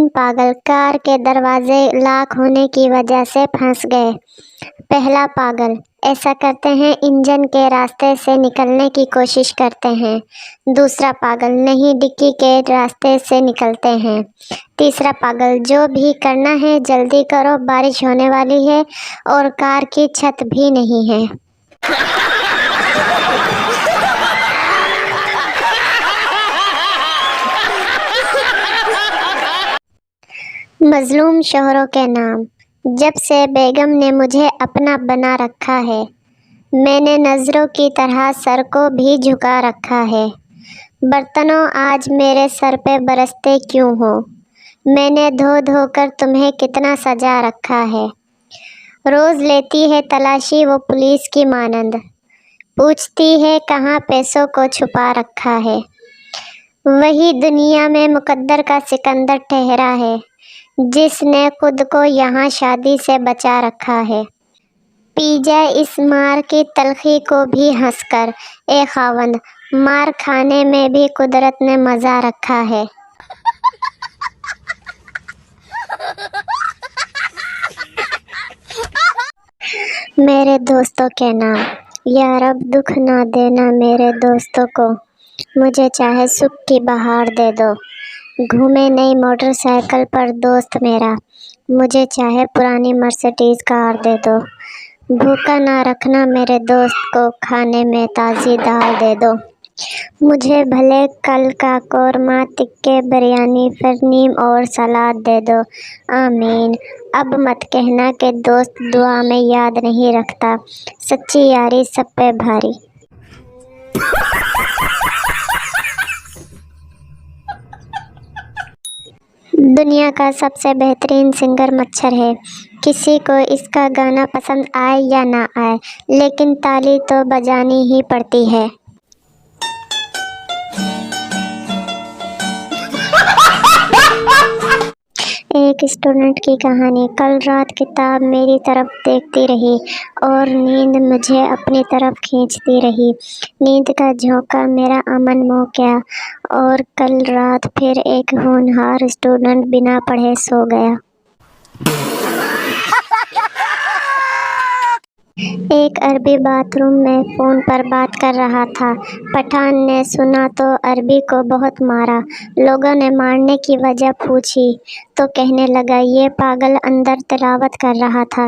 تین پاگل کار کے دروازے لاک ہونے کی وجہ سے پھنس گئے۔ پہلا پاگل، ایسا کرتے ہیں انجن کے راستے سے نکلنے کی کوشش کرتے ہیں۔ دوسرا پاگل، نہیں ڈکی کے راستے سے نکلتے ہیں۔ تیسرا پاگل، جو بھی کرنا ہے جلدی کرو، بارش ہونے والی ہے اور کار کی چھت بھی نہیں ہے۔ مظلوم شوہروں کے نام۔ جب سے بیگم نے مجھے اپنا بنا رکھا ہے، میں نے نظروں کی طرح سر کو بھی جھکا رکھا ہے۔ برتنوں، آج میرے سر پہ برستے کیوں ہو؟ میں نے دھو دھو کر تمہیں کتنا سجا رکھا ہے۔ روز لیتی ہے تلاشی وہ پولیس کی مانند، پوچھتی ہے کہاں پیسوں کو چھپا رکھا ہے۔ وہی دنیا میں مقدر کا سکندر ٹھہرا ہے، جس نے خود کو یہاں شادی سے بچا رکھا ہے۔ پی جائے اس مار کی تلخی کو بھی ہنس کر، اے خاوند، مار کھانے میں بھی قدرت نے مزہ رکھا ہے۔ میرے دوستوں کے نام۔ یا رب دکھ نہ دینا میرے دوستوں کو، مجھے چاہے سکھ کی بہار دے دو۔ گھومے نئی موٹر سائیکل پر دوست میرا، مجھے چاہے پرانی مرسڈیز کار دے دو۔ بھوکا نہ رکھنا میرے دوست کو، کھانے میں تازی دال دے دو۔ مجھے بھلے کل کا قورمہ، ٹکے، بریانی، پھر نیم اور سلاد دے دو۔ آمین۔ اب مت کہنا کہ دوست دعا میں یاد نہیں رکھتا، سچی یاری سب پہ بھاری۔ دنیا کا سب سے بہترین سنگر مچھر ہے۔ کسی کو اس کا گانا پسند آئے یا نہ آئے، لیکن تالی تو بجانی ہی پڑتی ہے۔ ایک اسٹوڈنٹ کی کہانی۔ کل رات کتاب میری طرف دیکھتی رہی اور نیند مجھے اپنی طرف کھینچتی رہی۔ نیند کا جھونکا میرا امن مو گیا اور کل رات پھر ایک ہونہار اسٹوڈنٹ بنا پڑھے سو گیا۔ ایک عربی باتھ روم میں فون پر بات کر رہا تھا۔ پٹھان نے سنا تو عربی کو بہت مارا۔ لوگوں نے مارنے کی وجہ پوچھی تو کہنے لگا، یہ پاگل اندر تلاوت کر رہا تھا۔